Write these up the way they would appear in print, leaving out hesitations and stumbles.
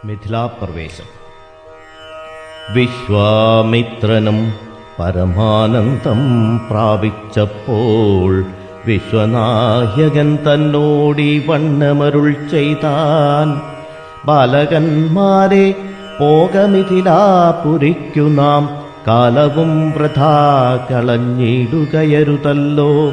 മിഥിലാപ്രവേശം. വിശ്വാമിത്രനും പരമാനന്ദം പ്രാപിച്ചപ്പോൾ വിശ്വനായകൻ തന്നോടി വണ്ണമരുൾ ചെയ്താൻ. ബാലകന്മാരെ പോകമിഥിലാപുരിക്കു നാം കാലവും വൃഥാ കളഞ്ഞിടുകയരുതല്ലോ.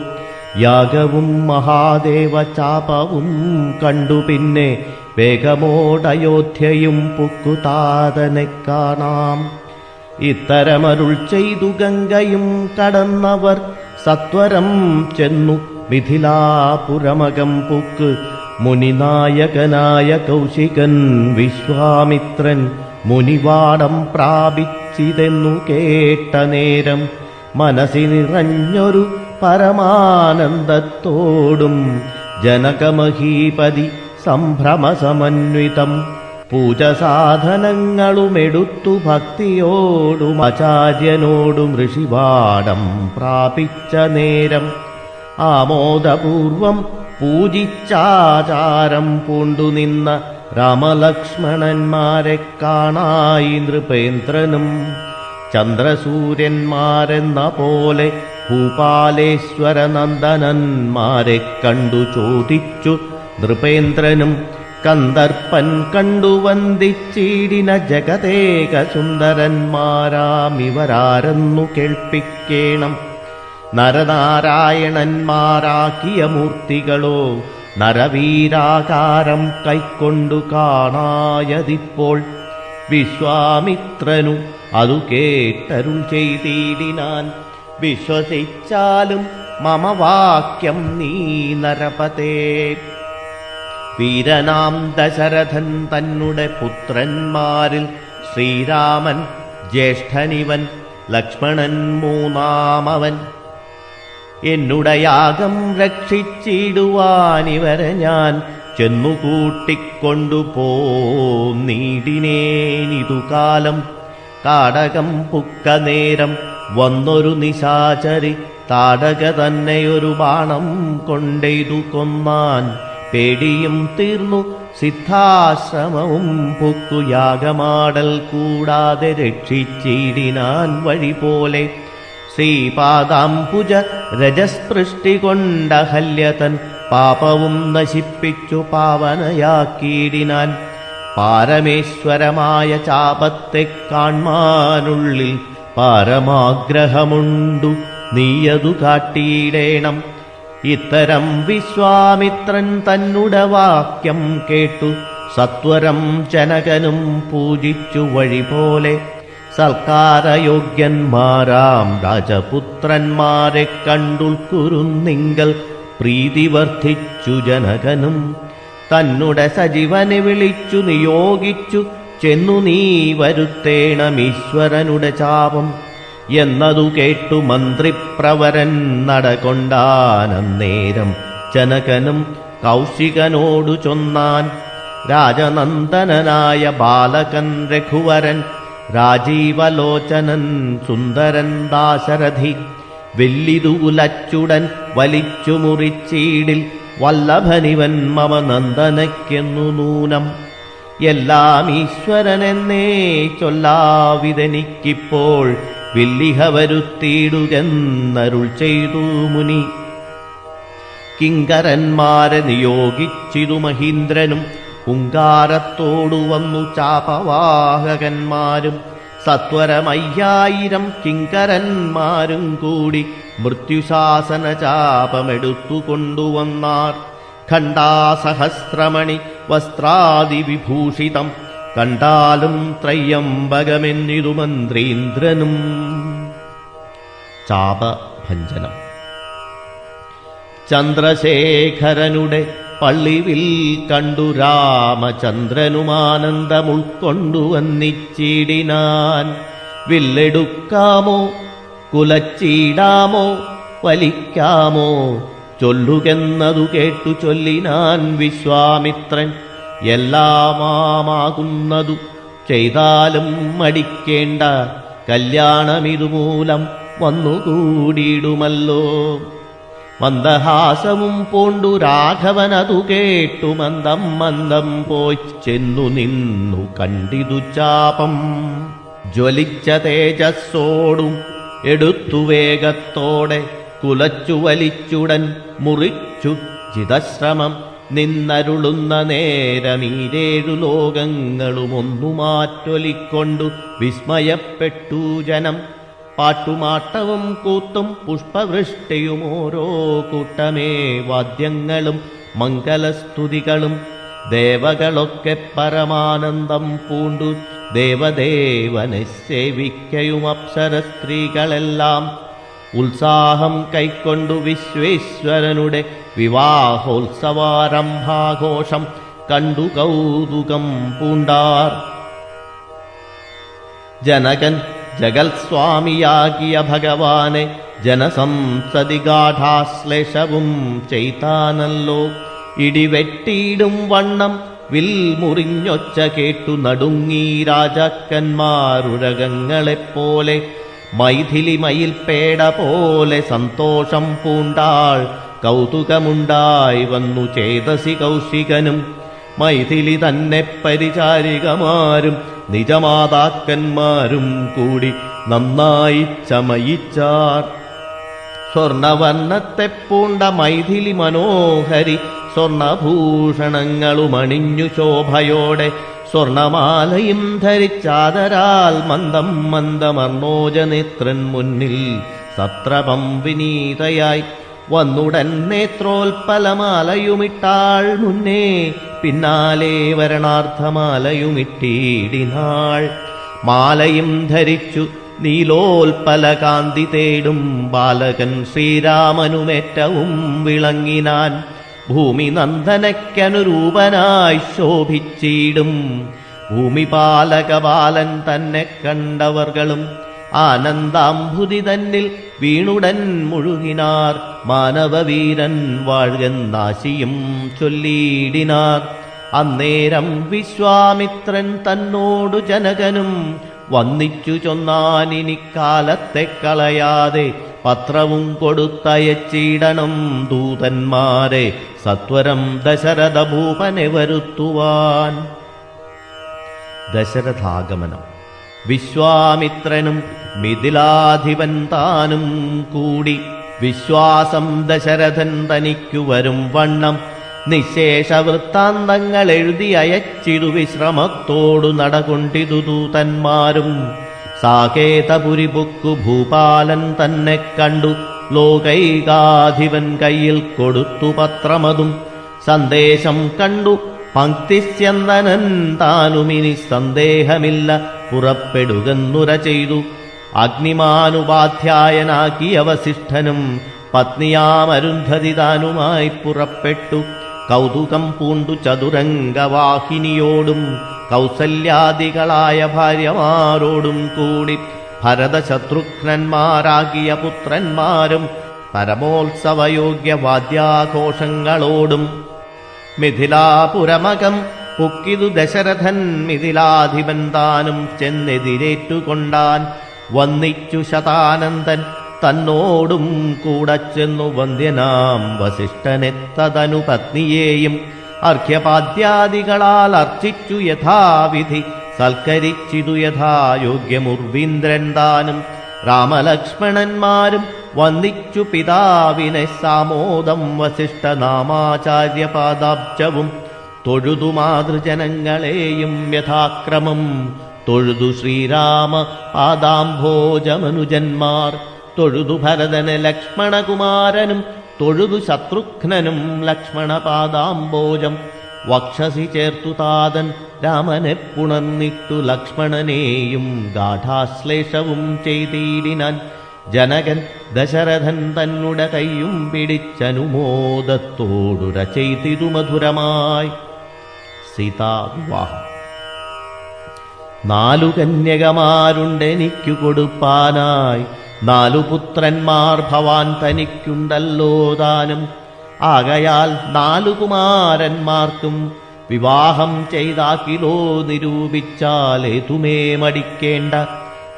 യാഗവും മഹാദേവ ചാപവും കണ്ടു പിന്നെ വേഗമോടയോധ്യയും പുക്കുതാതനെ കാണാം. ഇത്തരമരുൾ ചെയ്തു ഗംഗയും കടന്നവർ സത്വരം ചെന്നു മിഥിലാപുരമകം പുക്ക്. മുനിനായകനായ കൗശികൻ വിശ്വാമിത്രൻ മുനിവാടം പ്രാപിച്ചിതെന്നു കേട്ട നേരം മനസ്സി നിറഞ്ഞൊരു പരമാനന്ദത്തോടും ജനകമഹീപതി സംഭ്രമസമന്വിതം പൂജസാധനങ്ങളുമെടുത്തു ഭക്തിയോടും ആചാര്യനോടും ഋഷിവാടം പ്രാപിച്ച നേരം ആമോദപൂർവം പൂജിച്ചാചാരം പൂണ്ടുനിന്ന രാമലക്ഷ്മണന്മാരെ കാണായി നൃപേന്ദ്രനും. ചന്ദ്രസൂര്യന്മാരെന്ന പോലെ ഭൂപാലേശ്വരനന്ദനന്മാരെ കണ്ടു ചോദിച്ചു നൃപേന്ദ്രനും. കന്ദർപ്പൻ കണ്ടു വന്ദിച്ചിടിന ജഗതേക സുന്ദരന്മാരാമിവരാരെന്നു കേൾപ്പിക്കേണം. നരനാരായണന്മാരാക്കിയ മൂർത്തികളോ നരവീരാകാരം കൈക്കൊണ്ടു കാണായതിപ്പോൾ. വിശ്വാമിത്രനു അതു കേട്ടരുൾ ചെയ്തിടിനാൻ. വിശ്വസിച്ചാലും മമ വാക്യം നീ നരപതേ. വീരനാം ദശരഥൻ തന്നെ പുത്രന്മാരിൽ ശ്രീരാമൻ ജ്യേഷ്ഠനിവൻ, ലക്ഷ്മണൻ മൂന്നാമവൻ. എന്നുടയാഗം രക്ഷിച്ചിടുവാനിവരെ ഞാൻ ചെന്നുകൂട്ടിക്കൊണ്ടു പോന്നീടിനേനിതു കാലം. കാടകം പുക്ക നേരം വന്നൊരു നിശാചരി താടക തന്നെയൊരു ബാണം കൊണ്ടെയ്തു കൊന്നാൻ. പേടിയും തീർന്നു സിദ്ധാശ്രമവും പുക്കു യാഗമാടൽ കൂടാതെ രക്ഷിച്ചിടിനാൻ വഴി പോലെ. ശ്രീപാദാംബുജ രജസ്പൃഷ്ടി കൊണ്ടഹല്യതൻ പാപവും നശിപ്പിച്ചു പാവനയാക്കിയിടിനാൻ. പാരമേശ്വരമായ ചാപത്തെ കാൺമാനുള്ളിൽ പാരമാഗ്രഹമുണ്ടു, നീയതു കാട്ടിയിടേണം. ഇത്തരം വിശ്വാമിത്രൻ തന്നുട വാക്യം കേട്ടു സത്വരം ജനകനും പൂജിച്ചു വഴി പോലെ. സൽക്കാരയോഗ്യന്മാരാം രാജപുത്രന്മാരെ കണ്ടുൾക്കുരുന്നിങ്കൽ പ്രീതി വർദ്ധിച്ചു ജനകനും. തന്നുടെ സജീവനെ വിളിച്ചു നിയോഗിച്ചു ചെന്നു നീ വരുത്തേണമീശ്വരനുടെ ചാപം എന്നതു കേട്ടു മന്ത്രിപ്രവരൻ നടകൊണ്ടാനന്നേരം ജനകനും കൗശികനോടു ചൊന്നാൻ. രാജനന്ദനായ ബാലകൻ രഘുവരൻ, രാജീവലോചനൻ സുന്ദരൻ ദാശരഥി, വെല്ലിതുലച്ചുടൻ വലിച്ചു മുറിച്ചീടിൽ വല്ലഭനിവൻ മമ നന്ദനയ്ക്കെന്നു നൂനം. എല്ലാം ഈശ്വരനെന്നേ ചൊല്ലാവിതെനിക്കിപ്പോൾ വില്ലിഹ വരുത്തിയിടുകെന്നരുൾ ചെയ്തു മുനി. കിങ്കരന്മാരെ നിയോഗിച്ചിതു മഹീന്ദ്രനും. ഹുങ്കാരത്തോടു വന്നു ചാപവാഹകന്മാരും സത്വരമയ്യായിരം കിങ്കരന്മാരും കൂടി മൃത്യുശാസന ചാപമെടുത്തുകൊണ്ടുവന്നാർ. ഖണ്ഡാസഹസ്രമണി വസ്ത്രാദിവിഭൂഷിതം കണ്ടാലും ത്രയംബകമെന്നിതു മന്ത്രീന്ദ്രനും. ചാപഭഞ്ജനം. ചന്ദ്രശേഖരനുടെ പള്ളിവിൽ കണ്ടു രാമചന്ദ്രനുമാനന്ദമുൾക്കൊണ്ടുവന്നിച്ചിടിനാൻ. വില്ലെടുക്കാമോ കുലച്ചിടാമോ വലിക്കാമോ ചൊല്ലുകെന്നതു കേട്ടു ചൊല്ലിനാൻ വിശ്വാമിത്രൻ. എല്ലാമാകുന്നതു ചെയ്താലും മടിക്കേണ്ട, കല്യാണമിതുമൂലം വന്നുകൂടിയിടുമല്ലോ. മന്ദഹാസവും പൂണ്ടു രാഘവനതു കേട്ടു മന്ദം മന്ദം പോയി ചെന്നു നിന്നു കണ്ടിതു ചാപം. ജ്വലിച്ച തേജസ്സോടും എടുത്തു വേഗത്തോടെ കുലച്ചു വലിച്ചുടൻ മുറിച്ചു ചിതശ്രമം. നിന്നരുളുന്ന നേരമീരേഴു ലോകങ്ങളും ഒന്നു മാറ്റൊലിക്കൊണ്ടു വിസ്മയപ്പെട്ടു ജനം. പാട്ടുമാട്ടവും കൂത്തും പുഷ്പവൃഷ്ടിയും ഓരോ കൂട്ടമേ വാദ്യങ്ങളും മംഗലസ്തുതികളും. ദേവകളൊക്കെ പരമാനന്ദം പൂണ്ടു ദേവദേവനെ സേവിക്കയും അപ്സര സ്ത്രീകളെല്ലാം ഉത്സാഹം കൈക്കൊണ്ടു വിശ്വേശ്വരനുടെ വിവാഹോത്സവാരംഭാഘോഷം കണ്ടു കൗതുകം പൂണ്ടാർ. ജനകൻ ജഗൽസ്വാമിയാകിയ ഭഗവാനെ ജനസംസതി ഗാഠാശ്ലേഷവും ചെയ്താനല്ലോ. ഇടിവെട്ടിയിടും വണ്ണം വിൽമുറിഞ്ഞൊച്ച കേട്ടു നടുങ്ങി രാജാക്കന്മാരുരകങ്ങളെപ്പോലെ. മൈഥിലി മയിൽപേട പോലെ സന്തോഷം പൂണ്ടാൾ. കൗതുകമുണ്ടായി വന്നു ചേതസി കൗശികനും. മൈഥിലി തന്നെ പരിചാരികമാരും നിജമാതാക്കന്മാരും കൂടി നന്നായി ചമയിച്ചാർ. സ്വർണവർണ്ണത്തെ പൂണ്ട മൈഥിലി മനോഹരി സ്വർണഭൂഷണങ്ങളുമണിഞ്ഞു ശോഭയോടെ. സ്വർണമാലയും ധരിച്ചാദരാൽ മന്ദം മന്ദമർണോജനേത്രൻ മുന്നിൽ സത്രപം വിനീതയായി വന്നുടൻ നേത്രോൽപലമാലയുമിട്ടാൾ മുന്നേ. പിന്നാലെ വരണാർത്ഥമാലയുമിട്ടീടിനാൾ. മാലയും ധരിച്ചു നീലോൽപല കാന്തി തേടും ബാലകൻ ശ്രീരാമനുമേറ്റവും വിളങ്ങിനാൻ. ഭൂമി നന്ദനയ്ക്കനുരൂപനായി ശോഭിച്ചിടും ഭൂമിപാലകബാലൻ തന്നെ കണ്ടവർകളും ആനന്ദാംബുതി തന്നിൽ വീണുടൻ മുഴുകിനാർ. മാനവവീരൻ വാഴ്കന്നാശിയും ചൊല്ലിയിടിനാർ. അന്നേരം വിശ്വാമിത്രൻ തന്നോടു ജനകനും വന്നിച്ചു ചൊന്നാനിനിക്കാലത്തെ കളയാതെ പത്രവും കൊടുത്തയച്ചിടണം ദൂതന്മാരെ സത്വരം ദശരഥ ഭൂപനെ വരുത്തുവാൻ. ദശരഥാഗമനം. വിശ്വാമിത്രനും മിഥിലാധിപൻ താനും കൂടി വിശ്വാസം ദശരഥൻ തനിക്കു വരും വണ്ണം നിശേഷ വൃത്താന്തങ്ങൾ എഴുതി അയച്ചിടു വിശ്രമത്തോടു നടകൊണ്ടിതു ദൂതന്മാരും. സാകേതപുരി ബുക്കു ഭൂപാലൻ തന്നെ കണ്ടു ലോകൈകാധിപൻ കയ്യിൽ കൊടുത്തു പത്രമതും. സന്ദേശം കണ്ടു പങ്ക്തിസ്യന്ദനൻ താനുമിനി സന്ദേഹമില്ല പുറപ്പെടുകെന്നുര ചെയ്തു. അഗ്നിമാനുപാധ്യായനാക്കിയ വസിഷ്ഠനും പത്നിയാമരുന്ധതി താനുമായി പുറപ്പെട്ടു. കൗതുകം പൂണ്ടു ചതുരംഗവാഹിനിയോടും കൗസല്യാദികളായ ഭാര്യമാരോടും കൂടി ഭരതശത്രുഘ്നന്മാരാകിയ പുത്രന്മാരും പരമോത്സവയോഗ്യ വാദ്യാഘോഷങ്ങളോടും മിഥിലാപുരമകം പൊക്കിതു ദശരഥൻ. മിഥിലാധിപൻ താനും ചെന്നെതിരേറ്റുകൊണ്ടാൻ. വന്നിച്ചു ശതാനന്ദൻ തന്നോടും കൂടെ ചെന്നു വന്ദ്യനാം വസിഷ്ഠനെത്തതനു പത്നിയെയും അർഘ്യപാദ്യാദികളാൽ അർച്ചിച്ചു യഥാവിധി സൽക്കരിച്ചിതു യഥായോഗ്യമുർവീന്ദ്രൻ താനും. രാമലക്ഷ്മണന്മാരും വന്ദിച്ചു പിതാവിനെ സാമോദം വസിഷ്ഠനാമാചാര്യപാദാബ്ജവും. തൊഴുതു മാതൃജനങ്ങളെയും യഥാക്രമം തൊഴുതു ശ്രീരാമ പാദാംഭോജമനുജന്മാർ. തൊഴുതു ഭരതന് ലക്ഷ്മണകുമാരനും തൊഴുതു ശത്രുഘ്നനും ലക്ഷ്മണപാദാംബോജം. വക്ഷസി ചേർത്തു താതൻ രാമനെ പുണർന്നിട്ടു ലക്ഷ്മണനെയും ഗാഠാശ്ലേഷവും ചെയ്തിടിനാൻ. ജനകൻ ദശരഥൻ തന്നുടെ കൈയും പിടിച്ചനുമോദത്തോടുര ചെയ്തിതു മധുരമായി. സീതാവിവാഹം. 4 കന്യകമാരുണ്ടെനിക്കു കൊടുപ്പാനായി 4 പുത്രന്മാർ ഭവാൻ തനിക്കുണ്ടല്ലോ താനും. ആകയാൽ 4 കുമാരന്മാർക്കും വിവാഹം ചെയ്താക്കിലോ നിരൂപിച്ചാലേതുമേ മടിക്കേണ്ട.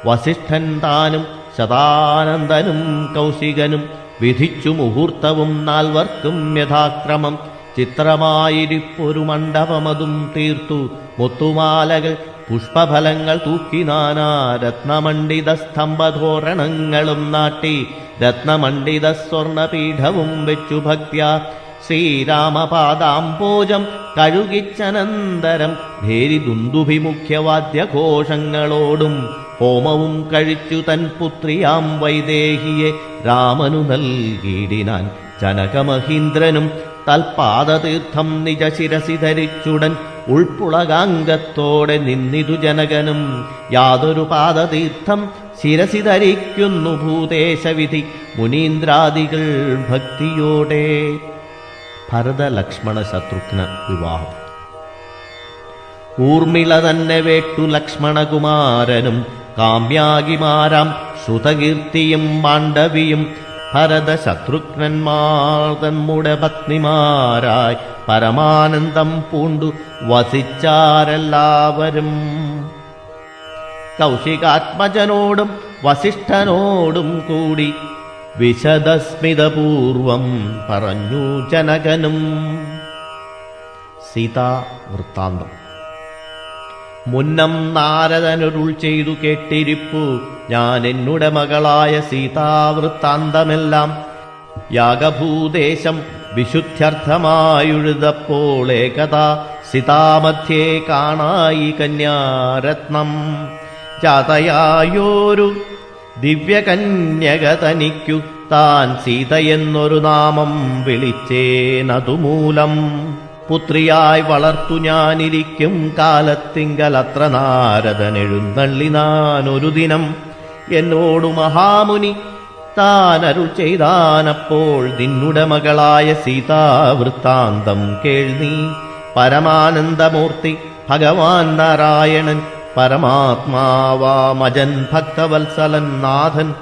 വസിഷ്ഠൻ താനും ശതാനന്ദനും കൗശികനും വിധിച്ചു മുഹൂർത്തവും നാൽവർക്കും യഥാക്രമം. ചിത്രമായിരിപ്പൊരു മണ്ഡപമതും തീർത്തു മുത്തുമാലകൾ പുഷ്പഫലങ്ങൾ തൂക്കി നാനാ രത്നമണ്ഡിത സ്തംഭധോരണങ്ങളും നാട്ടി രത്നമണ്ഡിത സ്വർണപീഠവും വെച്ചു ഭക്ത്യാ ശ്രീരാമപാദാംബോജം കഴുകിച്ചനന്തരം ഭേരിദുന്ദുഭിമുഖ്യവാദ്യഘോഷങ്ങളോടും ഹോമവും കഴിച്ചു തൻ പുത്രിയാം വൈദേഹിയെ രാമനു നൽകിയിടിനാൻ. ജനകമഹീന്ദ്രനും തൽപാദതീർത്ഥം നിജശിരസി ധരിച്ചുടൻ ഉൾപ്പുളകാംഗത്തോടെ നിന്നിതു ജനകനും. യാതൊരു പാദതീർത്ഥം ശിരസി ധരിക്കുന്നു ഭൂദേശവിധി മുനീന്ദ്രാദികൾ ഭക്തിയോടെ. ഭരത ലക്ഷ്മണ ശത്രുഘ്ന വിവാഹം. ഊർമിള തന്നെ വേട്ടു ലക്ഷ്മണകുമാരനും കാമ്യാകിമാരാം ശ്രുതകീർത്തിയും മാണ്ഡവിയും ഭരത ശത്രുഘ്നന്മാർ തമ്മുടെ പത്നിമാരായി പരമാനന്ദം പൂണ്ടു വസിച്ചാരെല്ലാവരും. കൗശികാത്മജനോടും വസിഷ്ഠനോടും കൂടി വിശദസ്മിതപൂർവം പറഞ്ഞു ജനകനും. സീതാ വൃത്താന്തം. മുന്നം നാരദനരുൾ ചെയ്തു കേട്ടിരിപ്പു ഞാൻ എന്നുടെ മകളായ സീതാവൃത്താന്തമെല്ലാം. യാഗഭൂദേശം വിശുദ്ധ്യർത്ഥമായുഴുതപ്പോൾ ഏകദാ സീതാമധ്യേ കാണായി കന്യാരത്നം. ജാതയായോരു ദിവ്യകന്യക തനിക്കു താൻ സീതയെന്നൊരു നാമം വിളിച്ചേനതുമൂലം. പുത്രിയായി വളർത്തു ഞാനിരിക്കും കാലത്തിങ്കലത്ര നാരദനെഴുന്നള്ളിനാനൊരു ദിനം. എന്നോടു മഹാമുനി താനരുൾ ചെയ്താനപ്പോൾ നിന്നുടെ മകളായ സീതാവൃത്താന്തം കേൾനീ. പരമാനന്ദമൂർത്തി ഭഗവാൻ നാരായണൻ പരമാത്മാവാമജൻ ഭക്തവത്സലൻ നാഥൻ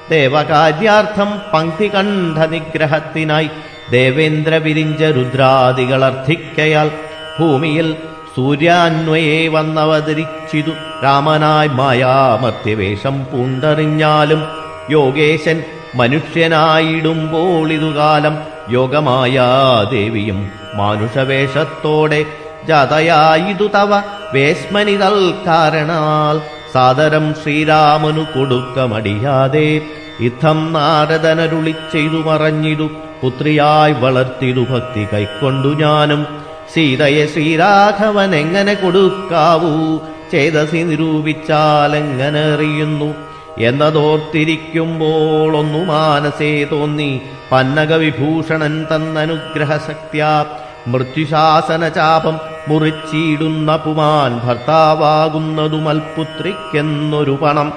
ദേവകാര്യാർത്ഥം പങ്ക്തികണ്ഠ നിഗ്രഹത്തിനായി ദേവേന്ദ്ര വിരിഞ്ച രുദ്രാദികളർത്ഥിക്കയാൽ ഭൂമിയിൽ സൂര്യാന്വയെ വന്നവതരിച്ചിതു രാമനായി മായാമർത്യവേഷം പൂണ്ടറിഞ്ഞാലും. യോഗേശൻ മനുഷ്യനായിടുമ്പോൾ ഇതുകാലം യോഗമായാദേവിയും മാനുഷവേഷത്തോടെ ജാതയായിതു തവ വേശ്മനിതൽ കാരണാൽ സാദരം ശ്രീരാമനു കൊടുക്കമടിയാതെ. ഇത്തം നാരദനരുളി ചെയ്തു മറഞ്ഞിതു പുത്രിയായി വളർത്തിതു ഭക്തി കൈക്കൊണ്ടു ഞാനും. സീതയെ ശ്രീരാഘവൻ എങ്ങനെ കൊടുക്കാവൂ ചേതസി നിരൂപിച്ചാലെങ്ങനെ അറിയുന്നു എന്നതോർത്തിരിക്കുമ്പോൾ ഒന്നു മാനസേ തോന്നി പന്നകവിഭൂഷണൻ തന്നനുഗ്രഹശക്ത്യാ. മൃത്യുശാസന ചാപം മുറിച്ചിടുന്ന പുമാൻ ഭർത്താവാകുന്നതു മൽപുത്രിക്കെന്നൊരു പണം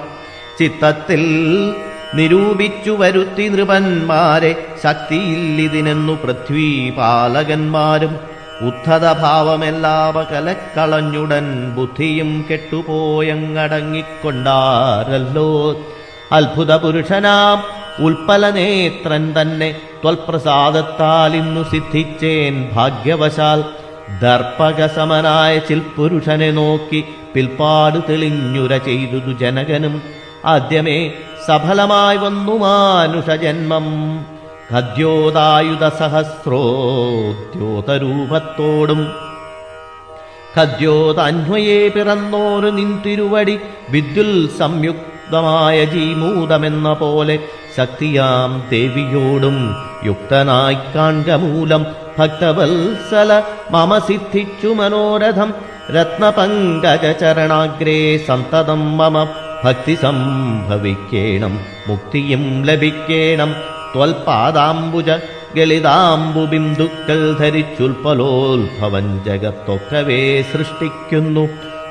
ചിത്തത്തിൽ നിരൂപിച്ചു വരുത്തി നൃപന്മാരെ. ശക്തിയില്ലിതിനെന്നു പൃഥ്വീപാലകന്മാരും ഉദ്ധതഭാവമെല്ലാവകലക്കളഞ്ഞുടൻ ബുദ്ധിയും കെട്ടുപോയങ്ങടങ്ങിക്കൊണ്ടാരല്ലോ. അത്ഭുത പുരുഷനാം ഉൽപ്പലനേത്രൻ തന്നെ ത്വൽപ്രസാദത്താൽ ഇന്നു സിദ്ധിച്ചേൻ ഭാഗ്യവശാൽ. ദർപ്പകസമനായ ചിൽപുരുഷനെ നോക്കി പിൽപ്പാട് തെളിഞ്ഞുര ചെയ്തു ജനകനും. ആദ്യമേ സഫലമായി വന്നു മാനുഷജന്മം ഖദ്യോതായുധ സഹസ്രോദ്യോതരൂപത്തോടും. ഖദ്യോതാന്വയെ പിറന്നോരു നിൻ തിരുവടി വിദ്യുൽ സംയുക്തമായ ജീമൂതമെന്ന പോലെ ശക്തിയാം ദേവിയോടും യുക്തനായി കാൺക മൂലം ഭക്തവത്സല മമ സിദ്ധിച്ചു മനോരഥം. രത്നപങ്കജചരണാഗ്രേ സന്തതം മമ ഭക്തി സംഭവിക്കേണം മുക്തിയും ലഭിക്കേണം. ത്വൽപാദാംബുജ ഗളിതാംബുബിന്ദുക്കൾ ധരിച്ചുൽപലോത്ഭവൻ ജഗത്തൊക്കവേ സൃഷ്ടിക്കുന്നു.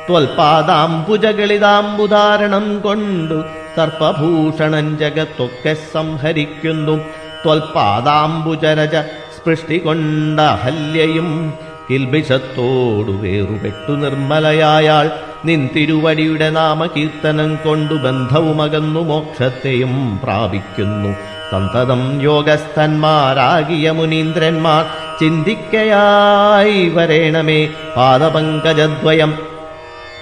ത്വൽപാദാംബുജ ഗളിതാംബുധാരണം കൊണ്ടു സർപ്പഭൂഷണൻ ജഗത്തൊക്കെ സംഹരിക്കുന്നു. ത്വൽപാദാംബുജരജ സ്പൃഷ്ടി കൊണ്ട അഹല്യയും കിൽബിഷത്തോടു വേറുപെട്ടു നിർമ്മലയായാൾ. നിൻ തിരുവടിയുടെ നാമകീർത്തനം കൊണ്ടു ബന്ധവുമകന്നു മോക്ഷത്തെയും പ്രാപിക്കുന്നു. സന്തതം യോഗസ്ഥന്മാരാകിയ മുനീന്ദ്രന്മാർ ചിന്തിക്കയായി വരേണമേ പാദപങ്കജദ്വയം.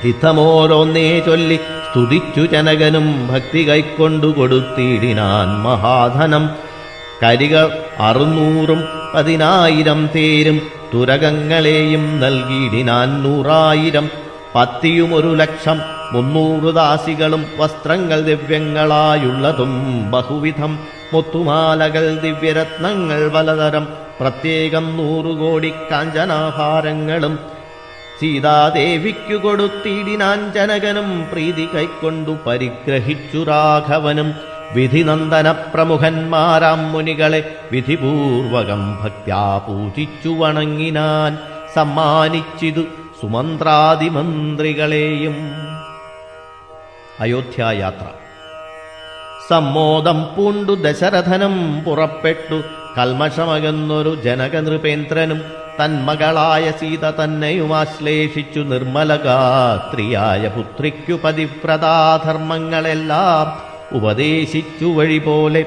ഇത്തമോരോന്നേ ചൊല്ലി സ്തുതിച്ചു ജനകനും ഭക്തി കൈക്കൊണ്ടു കൊടുത്തിടിനാൻ മഹാധനം. കരികൾ 600 തേരും തുരകങ്ങളെയും നൽകിയിടിനാൻ 100,000 പത്തിയും 1,00,000 ദാസികളും വസ്ത്രങ്ങൾ ദിവ്യങ്ങളായുള്ളതും ബഹുവിധം മുത്തുമാലകൾ ദിവ്യരത്നങ്ങൾ പലതരം പ്രത്യേകം 100 കോടി കാഞ്ചനാഭാരങ്ങളും സീതാദേവിക്കു കൊടുത്തിടിനാൻ ജനകനും പ്രീതി കൈക്കൊണ്ടു പരിഗ്രഹിച്ചു രാഘവനും വിധിനന്ദന പ്രമുഖന്മാരാം മുനികളെ വിധിപൂർവകം ഭക്ത്യാ പൂജിച്ചു വണങ്ങിനാൻ സമ്മാനിച്ചിതു സുമന്ത്രാദിമന്ത്രികളെയും. അയോധ്യായാത്ര. സമ്മോദം പൂണ്ടു ദശരഥനും പുറപ്പെട്ടു കൽമഷമകന്നൊരു ജനകനൃപേന്ദ്രനും തന്മകളായ സീത തന്നെയുമാശ്ലേഷിച്ചു നിർമ്മലഗാത്രിയായ പുത്രിക്കു പതിവ്രതാധർമ്മങ്ങളെല്ലാം ഉപദേശിച്ചു വഴിപോലെ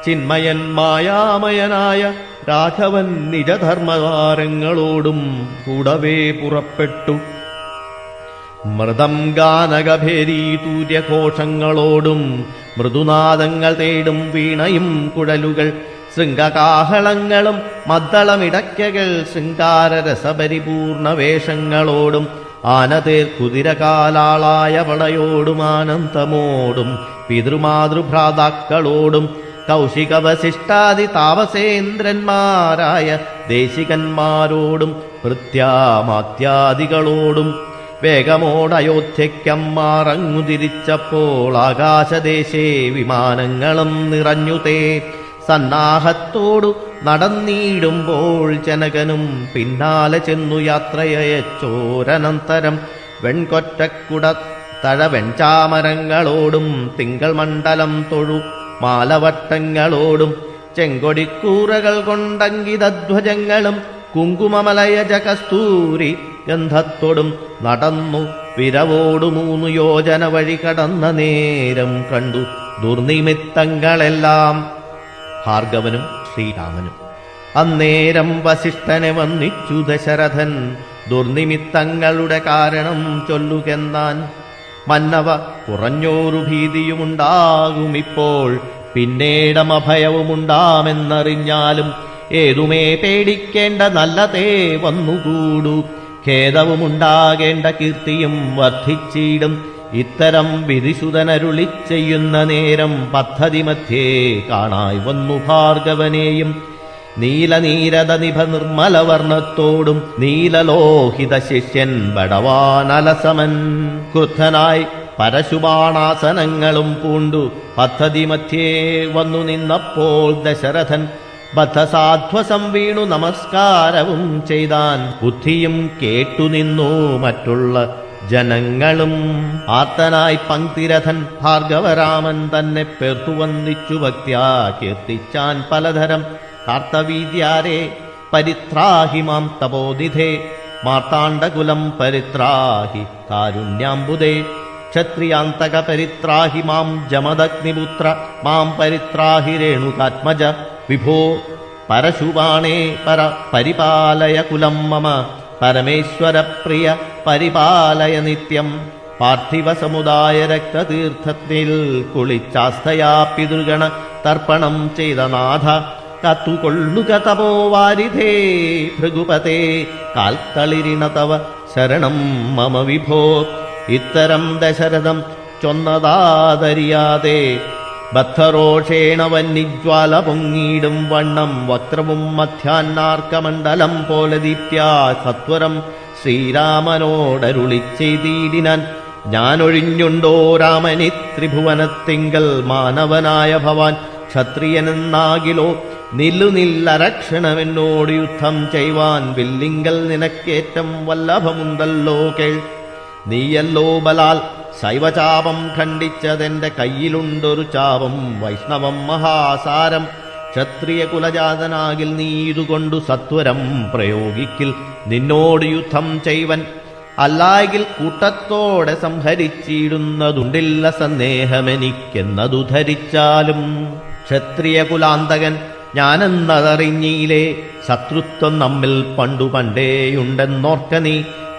ചിന്മയൻ മായാമയനായ രാഘവൻ നിജധർമ്മവാരങ്ങളോടും കൂടവേ പുറപ്പെട്ടു. മൃദം ഗാനകഭേരീതൂര്യഘോഷങ്ങളോടും മൃദുനാദങ്ങൾ തേടും വീണയും കുഴലുകൾ ശൃംഗകാഹളങ്ങളും മദ്ദളമിടയ്ക്കകൾ ശൃംഗാരരസപരിപൂർണ വേഷങ്ങളോടും ആനതേർ കുതിരകാലാളായ വളയോടും ആനന്ദമോടും പിതൃമാതൃഭ്രാതാക്കളോടും കൗശികവശിഷ്ടാദി താപസേന്ദ്രന്മാരായ ദേശികന്മാരോടും ഭൃത്യാമാത്യാദികളോടും വേഗമോടയോധ്യയ്ക്കമ്മാറങ്ങു തിരിച്ചപ്പോൾ ആകാശദേശേ വിമാനങ്ങളും നിറഞ്ഞുതേ. സന്നാഹത്തോടു നടന്നിടുമ്പോൾ ജനകനും പിന്നാലെ ചെന്നു യാത്രയച്ചോരനന്തരം വെൺകൊറ്റക്കുട തഴവെൺചാമരങ്ങളോടും തിങ്കൾ മണ്ഡലം തൊഴു മാലവട്ടങ്ങളോടും ചെങ്കൊടിക്കൂറകൾ കൊണ്ടങ്കിതധ്വജങ്ങളും കുങ്കുമമലയജ കസ്തൂരി ഗന്ധത്തോടും നടന്നു വിരവോടു 3 യോജന വഴി കടന്ന നേരം കണ്ടു ദുർനിമിത്തങ്ങളെല്ലാം. ഭാർഗവനും ശ്രീരാമനും. അന്നേരം വസിഷ്ഠനെ വന്നിച്ചു ദശരഥൻ ദുർനിമിത്തങ്ങളുടെ കാരണം ചൊല്ലുകെന്നാൻ. മന്നവ കുറഞ്ഞോരു ഭീതിയുമുണ്ടാകുമിപ്പോൾ പിന്നീടമഭയവുമുണ്ടാമെന്നറിഞ്ഞാലും ഏതുമേ പേടിക്കേണ്ട നല്ലതേ വന്നുകൂടൂ. ഖേദവുമുണ്ടാകേണ്ട കീർത്തിയും വർദ്ധിച്ചിടും. ഇത്തരം വിധിസുതനരുളി ചെയ്യുന്ന നേരം പദ്ധതി മധ്യേ കാണായി വന്നു ഭാർഗവനെയും നീലനീരത നിഭ നിർമ്മലവർണ്ണത്തോടും നീലലോഹിത ശിഷ്യൻ ബടവാനലസമൻ ക്രുദ്ധനായി പരശുബാണാസനങ്ങളും പൂണ്ടു പദ്ധതി മധ്യേ വന്നു നിന്നപ്പോൾ ദശരഥൻ ബദ്ധസാധ്വസം വീണു നമസ്കാരവും ചെയ്താൻ. ബുദ്ധിയും കേട്ടുനിന്നു മറ്റുള്ള ജനങ്ങളും. ആർത്തനായി പങ്ക്തിരഥൻ ഭാർഗവരാമൻ തന്നെ പേർത്തു വന്ദിച്ചു ഭക്ത്യാ കീർത്തിച്ചാൻ പലതരം. കാർത്തവീര്യാരേ പരിത്രാഹി മാം തപോനിധേ മാർത്താണ്ഡകുലം പരിത്രാഹി കാരുണ്യാംബുദേ ക്ഷത്രിയാന്തക പരിത്രാഹി മാം ജമദഗ്നിപുത്ര മാം പരിത്രാഹി രേണുകാത്മജ വിഭോ പരശുബാണേ പരിപാലയ കുലം മമ പരമേശ്വരപ്രിയ പരിപാലയ നിത്യം. പാർത്ഥിവ സമുദായ രക്തതീർത്ഥത്തിൽ കുളിച്ചാസ്തയാ പിതൃഗണ തർപ്പണം ചെയ്ത നാഥ കത്തുകൊള്ളുക തപോവാരിധേ ഭൃഗുപതേ കാൽത്തളിരിണ തവ ശരണം മമ വിഭോ. ഇത്തരം ദശരഥം ചൊന്നതാതറിയാതെ ബദ്ധരോഷേണ വന്യജ്വാല പൊങ്ങിയിടും വണ്ണം വക്രവും മധ്യാന്നാർക്കമണ്ഡലം പോലെ ദീപ്ത്യാ സത്വരം ശ്രീരാമനോടരുളി ചെയ്തിടിനാൻ. ഞാനൊഴിഞ്ഞുണ്ടോ രാമനി ത്രിഭുവനത്തിങ്കൽ മാനവനായ ഭവാൻ ക്ഷത്രിയനെന്നാകിലോ നില്ലരക്ഷണമെന്നോട് യുദ്ധം ചെയ്വാൻ വില്ലിങ്കൽ നിനക്കേറ്റം വല്ലഭമുണ്ടല്ലോ കേൾ. നീയല്ലോ ബലാൽ ശൈവചാപം ഖണ്ഡിച്ചതെന്റെ കയ്യിലുണ്ടൊരു ചാപം വൈഷ്ണവം മഹാസാരം. ക്ഷത്രിയ കുലജാതനാകിൽ നീ ഇതുകൊണ്ടു സത്വരം പ്രയോഗിക്കിൽ നിന്നോട് യുദ്ധം ചെയ്വൻ. അല്ലായെങ്കിൽ കൂട്ടത്തോടെ സംഹരിച്ചിടുന്നതുണ്ടില്ല സന്ദേഹമെനിക്കെന്നതു ധരിച്ചാലും. ക്ഷത്രിയ കുലാന്തകൻ ഞാനെന്നതറിഞ്ഞീലേ ശത്രുത്വം നമ്മിൽ പണ്ടേയുണ്ടെന്നോർക്ക നീ.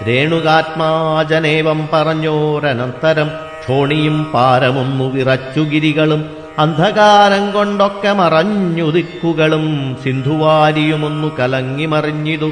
രേണുകാത്മാജനേവം പറഞ്ഞോരനന്തരം ക്ഷോണിയും പാരമൊന്നു വിറച്ചുഗിരികളും അന്ധകാരം കൊണ്ടൊക്കെ മറഞ്ഞു ദിക്കുകളും സിന്ധുവാരിയുമൊന്നു കലങ്ങി മറിഞ്ഞിതു.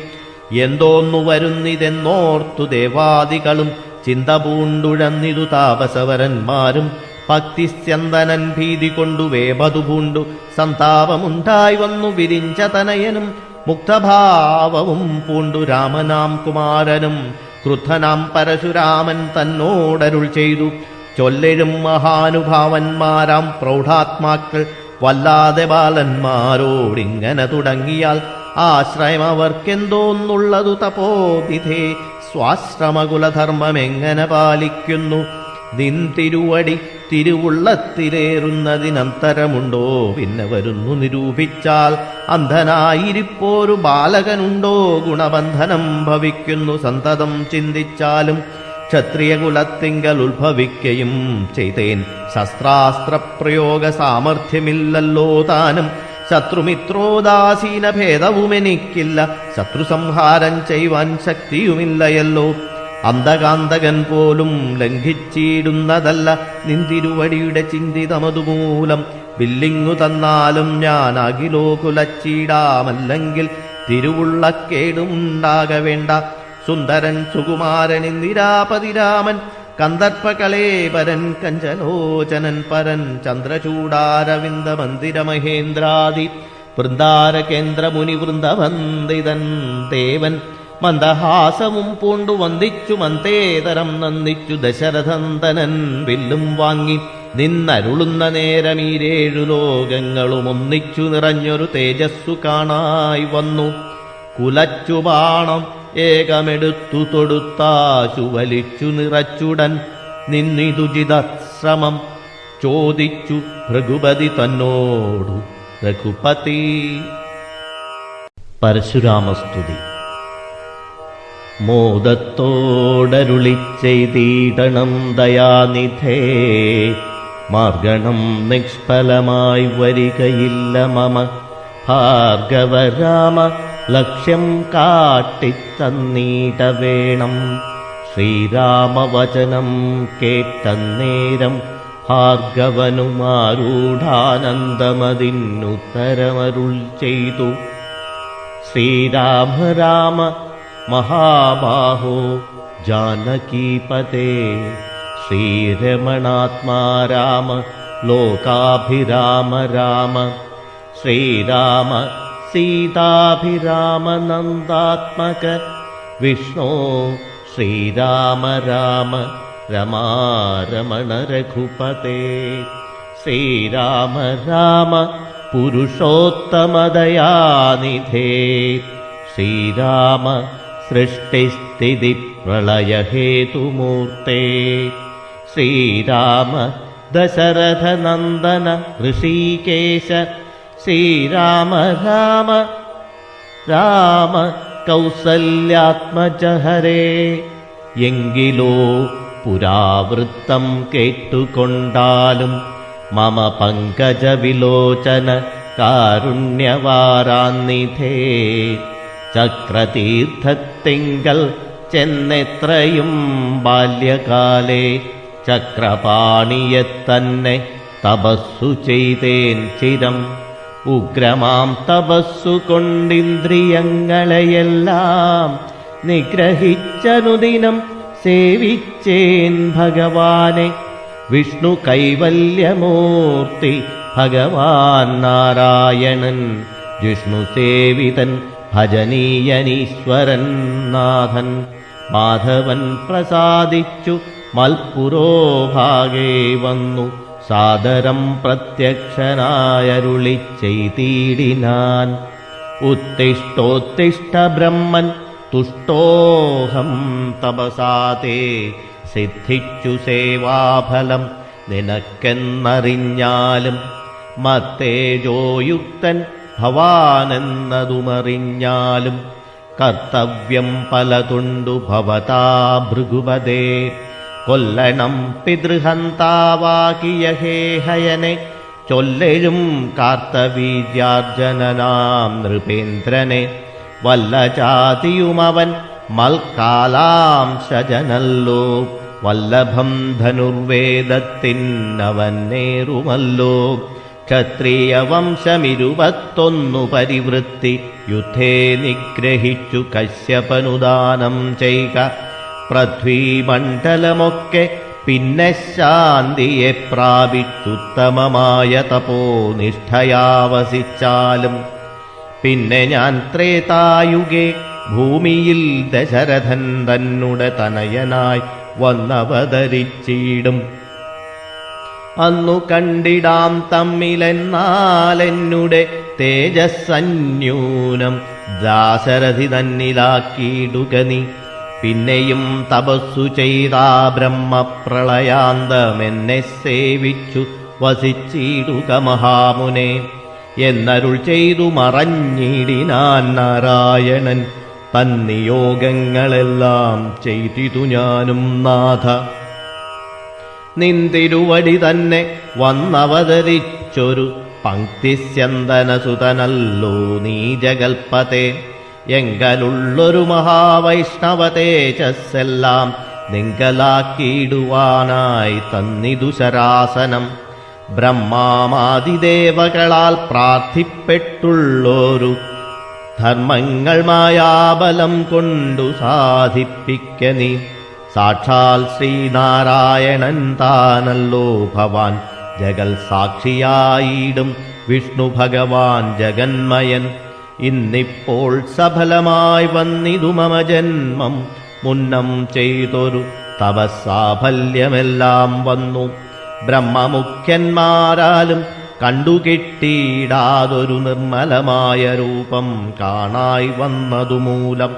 എന്തോന്നു വരുന്നിതെന്നോർത്തു ദേവാദികളും ചിന്ത പൂണ്ടുഴന്നിതു താപസവരന്മാരും. ഭക്തിസ്യന്തനൻ ഭീതി കൊണ്ടു വേപതു പൂണ്ടു സന്താപമുണ്ടായി വന്നു വിരിഞ്ച തനയനും. മുക്തഭാവവും പൂണ്ടു രാമനാം കുമാരനും ക്രുദ്ധനാം പരശുരാമൻ തന്നോടരുൾ ചെയ്തു. ചൊല്ലെഴും മഹാനുഭാവന്മാരാം പ്രൗഢാത്മാക്കൾ വല്ലാതെ ബാലന്മാരോടിങ്ങനെ തുടങ്ങിയാൽ ആശ്രയം അവർക്കെന്തോന്നുള്ളതു തപോനിധേ. സ്വാശ്രമകുലധർമ്മമെങ്ങനെ പാലിക്കുന്നു? നിൻ തിരുവടി തിരുവുള്ളത്തിലേറുന്നതിനന്തരമുണ്ടോ? പിന്നെ വരുന്നു നിരൂപിച്ചാൽ അന്ധനായിരിപ്പോരു ബാലകനുണ്ടോ? ഗുണബന്ധനം ഭവിക്കുന്നു സന്തതം ചിന്തിച്ചാലും. ക്ഷത്രിയകുലത്തിങ്കൽ ഉത്ഭവിക്കയും ചെയ്തേൻ ശസ്ത്രാസ്ത്രപ്രയോഗ സാമർഥ്യമില്ലല്ലോ താനും. ശത്രുമിത്രോദാസീന ഭേദവുമെനിക്കില്ല, ശത്രുസംഹാരം ചെയ്യുവാൻ ശക്തിയുമില്ലയല്ലോ. അന്തകാന്തകൻ പോലും ലംഘിച്ചിടുന്നതല്ല നിന്തിരുവടിയുടെ ചിന്തിതമതുമൂലം. വില്ലിങ്ങു തന്നാലും ഞാൻ അഖിലോ കുലച്ചീടാമല്ലെങ്കിൽ തിരുവുള്ളക്കേടുമുണ്ടാകവേണ്ട. സുന്ദരൻ സുകുമാരൻ ഇന്ദിരാപതിരാമൻ കന്ദർപ്പകളേപരൻ കഞ്ചലോചനൻ പരൻ ചന്ദ്രചൂടാരവിന്ദ മന്ദിര മഹേന്ദ്രാദി വൃന്ദാര കേന്ദ്രമുനി വൃന്ദവന്ദിതൻ ദേവൻ. മന്ദഹാസവും പൂണ്ടു വന്ദിച്ചു മന്തേതരം നന്ദിച്ചു ദശരഥനന്ദനൻ വില്ലും വാങ്ങി. നിന്നരുളുന്ന നേരമീരേഴു ലോകങ്ങളും ഒന്നിച്ചു നിറഞ്ഞൊരു തേജസ്സു കാണായി വന്നു. കുലച്ചു ബാണം ഏകമെടുത്തു തൊടുത്താശു വലിച്ചു നിറച്ചുടൻ നിന്നിതുചിതശ്രമം ചോദിച്ചു ഭൃഗുപതി തന്നോടു. രഘുപതി. പരശുരാമസ്തുതി. മോദത്തോടരുളിച്ചെയ്തീടണം ദയാനിധേ, മാർഗണം നിഷ്ഫലമായി വരികയില്ല മമ. ഭാർഗവരാമ ലക്ഷ്യം കാട്ടിത്തന്നീടവേണം. ശ്രീരാമവചനം കേട്ടന്നേരം ഭാർഗവനുമാരൂഢാനന്ദമതിന്നുത്തരമരുൾ ചെയ്തു. ശ്രീരാമ രാമ മഹാബാഹോ ജാനകീപതേ, ശ്രീരമണാത്മാ രാമ ലോകാഭിരാമ രാമ. ശ്രീരാമ സീതാഭിരാമ നന്ദാത്മക വിഷ്ണോ, ശ്രീരാമ രാമ രമാരമണ രഘുപതേ. ശ്രീരാമ രാമ പുരുഷോത്തമദയാനിധേ, ശ്രീരാമ സൃഷ്ടിസ്ഥിതി പ്രളയഹേതുമൂർത്തേ. ശ്രീരാമ ദശരഥനന്ദന ഋഷീകേശ, ശ്രീരാമ രാമ രാമ കൗസല്യാത്മജ ഹരേ. എങ്കിലോ പുരാവൃത്തം കേട്ടുകൊണ്ടാലും മമ പങ്കജവിലോചന കാരുണ്യവാരാന്നിധേ. ചക്രതീർത്ഥത്തിങ്കൽ ചെന്നെത്രയും ബാല്യകാലേ ചക്രപാണിയെത്തന്നെ തപസ്സു ചെയ്തേൻ ചിരം. ഉഗ്രമാം തപസ്സു കൊണ്ടിന്ദ്രിയങ്ങളെയെല്ലാം നിഗ്രഹിച്ചനുദിനം സേവിച്ചേൻ ഭഗവാനെ. വിഷ്ണു കൈവല്യമൂർത്തി ഭഗവാൻ നാരായണൻ, ജിഷ്ണു സേവിതൻ ഭജനീയനീശ്വരൻ നാഥൻ. മാധവൻ പ്രസാദിച്ചു മൽപുരോഭാഗേ വന്നു സാദരം പ്രത്യക്ഷനായരുളിച്ചെയ്തീടിനാൻ. ഉത്തിഷ്ഠോത്തിഷ്ഠ ബ്രഹ്മൻ തുഷ്ടോഹം തപസാതേ, സിദ്ധിച്ചു സേവാഫലം നിനക്കെന്നറിഞ്ഞാലും. മത്തേജോയുക്തൻ ഭവാനെന്നതുമറിഞ്ഞാലും കർത്തവ്യം പലതുണ്ടു ഭവതാ ഭൃഗുപദേ. കൊല്ലണം പിതൃഹന്താവാകിയ ഹേഹയനെ, ചൊല്ലെഴും കാർത്തവീര്യാർജനനാം നൃപേന്ദ്രനെ. വല്ല ജാതിയുമവൻ മൽക്കാലാംശജനല്ലോ, വല്ലഭം ധനുർവേദത്തിനവന്നേറുമല്ലോ. ക്ഷത്രിയ വംശം 21 പരിവൃത്തി യുദ്ധേ നിഗ്രഹിച്ചു കശ്യപനുദാനം ചെയ്ക. പൃഥ്വീമണ്ഡലമൊക്കെ പിന്നെ ശാന്തിയെ പ്രാപിച്ചുത്തമമായ തപോനിഷ്ഠയാവസിച്ചാലും പിന്നെ ഞാൻ ത്രേതായുഗേ ഭൂമിയിൽ ദശരഥൻ തന്നെ തനയനായി വന്നവതരിച്ചിടും. അന്നു കണ്ടിടാം തമ്മിലെന്നാലെന്നുടെ തേജസ്സന്യൂനം ദാശരഥി തന്നിലാക്കിയിടുക നീ. പിന്നെയും തപസ്സു ചെയ്താ ബ്രഹ്മപ്രളയാന്തമെന്നെ സേവിച്ചു വസിച്ചിടുക മഹാമുനെ എന്നരുൾ ചെയ്തു മറഞ്ഞിടിനാൻ നാരായണൻ. തന്നിയോഗങ്ങളെല്ലാം ചെയ്തിതു ഞാനും നാഥ. നിന്തിരുവടി തന്നെ വന്നവതരിച്ചൊരു പങ്ക്തിസ്യന്തനസുതനല്ലോ നീ ജഗൽപതേ. എങ്കലുള്ളൊരു മഹാവൈഷ്ണവ തേജസ്സെല്ലാം നിങ്കലാക്കിയിടുവാനായി തന്നിതു ശരാസനം. ബ്രഹ്മാമാദിദേവകളാൽ പ്രാർത്ഥിപ്പെട്ടുള്ളൊരു ധർമ്മങ്ങൾ മായാബലം കൊണ്ടു സാധിപ്പിക്ക നീ. സാക്ഷാൽ ശ്രീനാരായണൻ താനല്ലോ ഭവാൻ ജഗൽ സാക്ഷിയായിടും വിഷ്ണു ഭഗവാൻ ജഗന്മയൻ. ഇന്നിപ്പോൾ സഫലമായി വന്നിതു മമ ജന്മം. മുന്നം ചെയ്തൊരു തപസ്സാഫല്യമെല്ലാം വന്നു. ബ്രഹ്മമുഖ്യന്മാരാലും കണ്ടുകിട്ടിയിടാതൊരു നിർമ്മലമായ രൂപം കാണായി വന്നതുമൂലം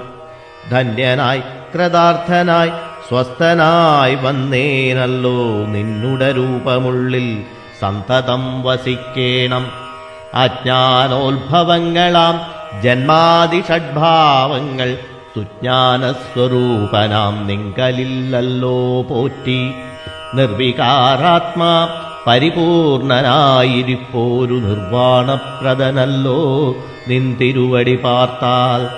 ധന്യനായി കൃതാർത്ഥനായി സ്വസ്ഥനായി വന്നേനല്ലോ നിന്നുടെ രൂപമുള്ളിൽ സന്തതം വസിക്കേണം. അജ്ഞാനോത്ഭവങ്ങളാം ജന്മാദിഷഡ്ഭാവങ്ങൾ സുജ്ഞാനസ്വരൂപനാം നിങ്കലില്ലല്ലോ പോറ്റി. നിർവികാരാത്മാ പരിപൂർണനായിരിപ്പോരു നിർവാണപ്രദനല്ലോ നിന്തിരുവടി പാർത്താൽ.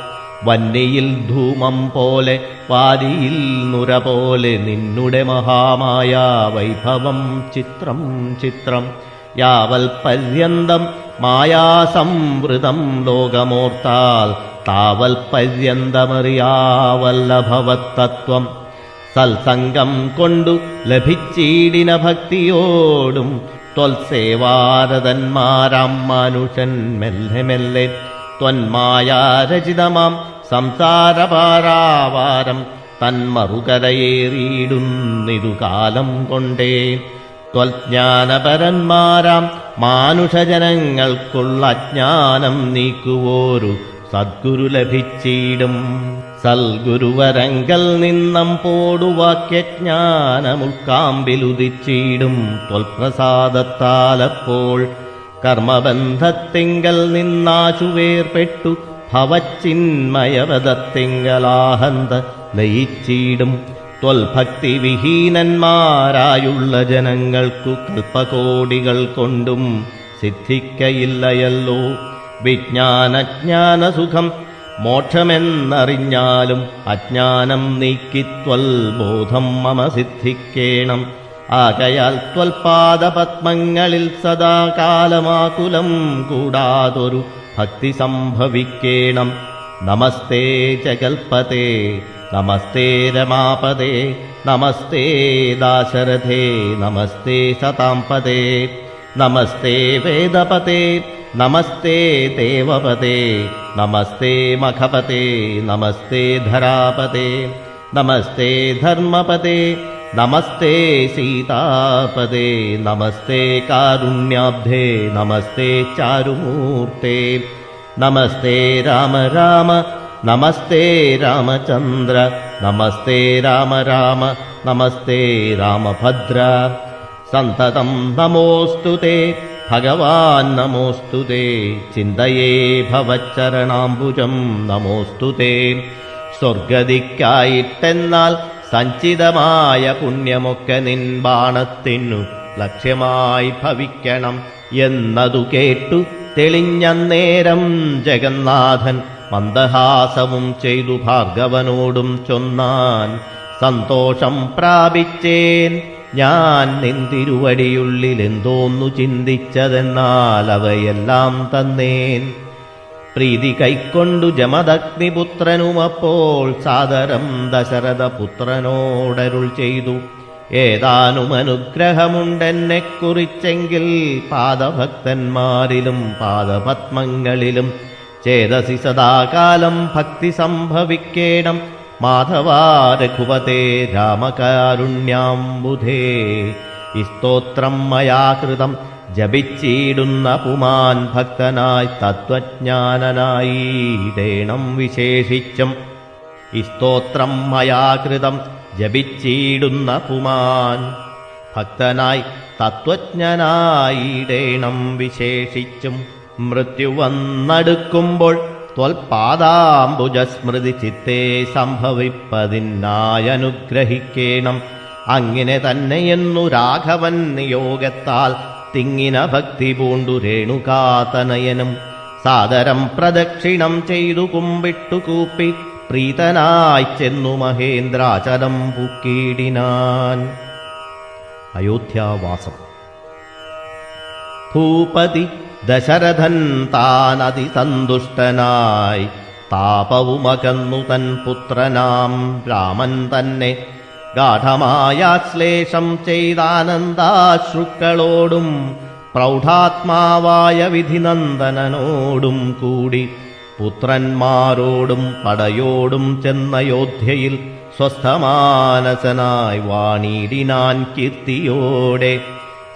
വന്യയിൽ ധൂമം പോലെ വാരിയിൽ നുര പോലെ നിന്നുടെ മഹാമായ വൈഭവം ചിത്രം ചിത്രം. യാവൽ പര്യന്തം മായാസംവൃതം ലോകമോർത്താൽ താവൽ പര്യന്തമറിയാവല്ലഭവത്തത്വം. സത്സംഗം കൊണ്ടു ലഭിച്ചീടിന ഭക്തിയോടും ത്വൽസേവാരതന്മാരാം മനുഷ്യൻ മെല്ലെ മെല്ലെ ത്വന്മായാരചിതമാം സംസാരപാരാവാരം തന്മറുകരയേറിയിടുന്നിതു കാലം കൊണ്ടേ. ത്വൽജ്ഞാനപരന്മാരാം മാനുഷജനങ്ങൾക്കുള്ള അജ്ഞാനം നീക്കുവോരു സദ്ഗുരു ലഭിച്ചിടും. സൽഗുരുവരങ്കൽ നിന്നം പോടുവാക്യജ്ഞാനമുൾക്കാമ്പിലുദിച്ചിടും ത്വൽപ്രസാദത്താലപ്പോൾ. കർമ്മബന്ധത്തിങ്കൽ നിന്നാശുവേർപ്പെട്ടു ഭവച്ചിന്മയവദത്തിങ്കലാഹന്ത ലയിച്ചിടും. ത്വൽഭക്തി വിഹീനന്മാരായുള്ള ജനങ്ങൾക്കു കൽപ്പകോടികൾ കൊണ്ടും സിദ്ധിക്കയില്ലയല്ലോ. വിജ്ഞാനജ്ഞാനസുഖം മോക്ഷമെന്നറിഞ്ഞാലും അജ്ഞാനം നീക്കിത്വൽബോധം മമ സിദ്ധിക്കേണം. ആകയാൽ ത്വൽപാദപത്മങ്ങളിൽ സദാകാലമാകുലം കൂടാതൊരു ഭക്തി സംഭവിക്കേണം. നമസ്തേ ജഗൽപതേ നമസ്തേ രമാപദേ നമസ്തേ ദാശരഥേ നമസ്തേ സതാംപദേ നമസ്തേ വേദപതേ നമസ്തേ ദേവപദേ നമസ്തേ മഖപതേ നമസ്തേ ധരാപദേ നമസ്തേ ധർമ്മപദേ നമസ്തേ സീതാപദേ നമസ്തേ കാരുണ്യാബ്ധേ നമസ്തേ ചാരുമൂർത്തേ നമസ്തേ രാമ രാമ നമസ്തേ രാമചന്ദ്ര നമസ്തേ രാമ രാമ നമസ്തേ രാമഭദ്ര. സന്തതം നമോസ്തുതേ ഭഗവാൻ നമോസ്തുതേ. ചിന്തയേ ഭവച്ചരണാംബുജം നമോസ്തുതേ. സ്വർഗദിക്കായിട്ടെന്നാൽ സഞ്ചിതമായ പുണ്യമൊക്കെ നിൻ ബാണത്തിനു ലക്ഷ്യമായി ഭവിക്കണം എന്നതു കേട്ടു തെളിഞ്ഞന്നേരം ജഗന്നാഥൻ മന്ദഹാസവും ചെയ്തു ഭാർഗവനോടും ചൊന്നാൻ. സന്തോഷം പ്രാപിച്ചേൻ. ഞാൻ നിന്തിരുവടിയുള്ളിലെന്തോന്നു ചിന്തിച്ചതെന്നാൽ അവയെല്ലാം തന്നേൻ. പ്രീതി കൈക്കൊണ്ടു ജമദഗ്നിപുത്രനുമപ്പോൾ സാദരം ദശരഥപുത്രനോടരുൾ ചെയ്തു, ഏതാനും അനുഗ്രഹമുണ്ടെന്നെക്കുറിച്ചെങ്കിൽ പാദഭക്തന്മാരിലും പാദപത്മങ്ങളിലും ചേതസി സദാകാലം ഭക്തി സംഭവിക്കേണം. മാധവാ രഘുപതേ രാമകാരുണ്യാംബുധേ, ഈ സ്തോത്രം മയാ കൃതം ജപിച്ചിടുന്ന പുമാൻ ഭക്തനായി തത്വജ്ഞാനനായിടേണം വിശേഷിച്ചും. ഈ സ്തോത്രം മയാ കൃതം ജപിച്ചിടുന്ന പുമാൻ ഭക്തനായി തത്വജ്ഞനായിടേണം വിശേഷിച്ചും. മൃത്യു വന്നടുക്കുമ്പോൾ ത്വൽപാദാംബുജസ്മൃതി ചിത്തേ സംഭവിപ്പതിനായനുഗ്രഹിക്കേണം. അങ്ങനെ തന്നെയെന്നു രാഘവൻ നിയോഗത്താൽ തിങ്ങിന ഭക്തി പൂണ്ടു രേണുകാതനയനും സാദരം പ്രദക്ഷിണം ചെയ്തു കുമ്പിട്ടു കൂപ്പി പ്രീതനായി ചെന്നു മഹേന്ദ്രാചലം പൂക്കിയിടിനാൻ. അയോധ്യാവാസം. ഭൂപതി ദശരഥൻ താനതിസന്തുഷ്ടനായി താപവുമകന്നു തൻ പുത്രനാം രാമൻ തന്നെ ഗാഠമായാശ്ലേഷം ചെയ്താനന്ദാശ്രുക്കളോടും പ്രൗഢാത്മാവായ വിധിനന്ദനനോടും കൂടി പുത്രന്മാരോടും പടയോടും ചെന്നയോധ്യയിൽ സ്വസ്ഥമാനസനായി വാണിടിനാൻ കീർത്തിയോടെ.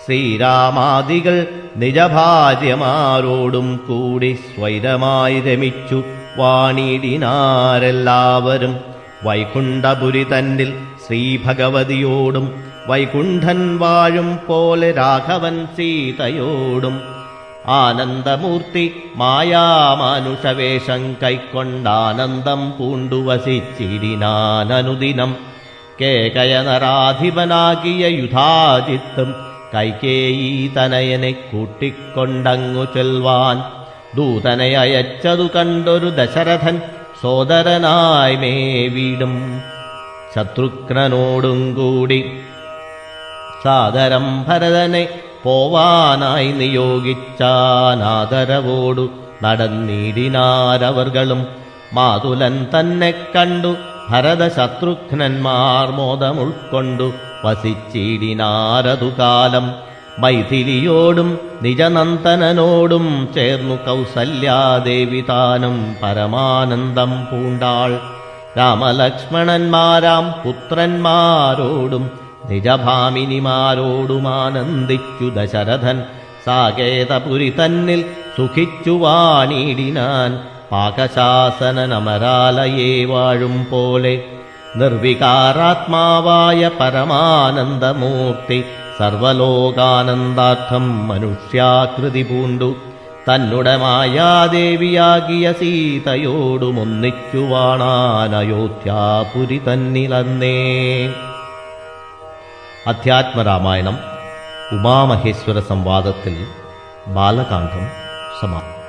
ശ്രീരാമാദികൾ നിജഭാര്യമാരോടും കൂടി സ്വൈരമായി രമിച്ചു വാണിടിനാരെല്ലാവരും. വൈകുണ്ഠപുരി തന്നിൽ ശ്രീഭഗവതിയോടും വൈകുണ്ഠൻ വാഴും പോലെ രാഘവൻ സീതയോടും ആനന്ദമൂർത്തി മായാമാനുഷവേഷം കൈക്കൊണ്ടാനന്ദം പൂണ്ടു വസിച്ചിടിനാനനുദിനം. കേകയനരാധിപനാകിയ യുധാജിത്തും കൈകേയീ തനയനെ കൂട്ടിക്കൊണ്ടങ്ങു ചെൽവാൻ ദൂതനെ അയച്ചതു കണ്ടൊരു ദശരഥൻ സോദരനായി മേ വീടും ശത്രുഘ്നനോടും കൂടി സാദരം ഭരതനെ പോവാനായി നിയോഗിച്ചാനാദരവോടു നടന്നിടിനാരവർകളും. മാതുലൻ തന്നെ കണ്ടു ഭരത ശത്രുഘ്നന്മാർ മോദമുൾക്കൊണ്ടു വസിച്ചിടിനാരതുകാലം. മൈഥിലിയോടും നിജനന്ദനനോടും ചേർന്നു കൗസല്യാദേവി താനും പരമാനന്ദം പൂണ്ടാൾ. രാമലക്ഷ്മണന്മാരാം പുത്രന്മാരോടും നിജഭാമിനിമാരോടുമാനന്ദിച്ചു ദശരഥൻ. സാകേതപുരി തന്നിൽ സുഖിച്ചു വാണിടിനാൻ പാകശാസനമരാലയേ വാഴും പോലെ. നിർവികാരാത്മാവായ പരമാനന്ദമൂർത്തി സർവലോകാനന്ദാർത്ഥം മനുഷ്യാകൃതി പൂണ്ടു തന്നുടെ മായാദേവിയാകിയ സീതയോടുമൊന്നിച്ചു വാണാനയോധ്യാപുരി തന്നിലന്നേ. അധ്യാത്മരാമായണം ഉമാമഹേശ്വര സംവാദത്തിൽ ബാലകാന്ഡം സമാപ്തം.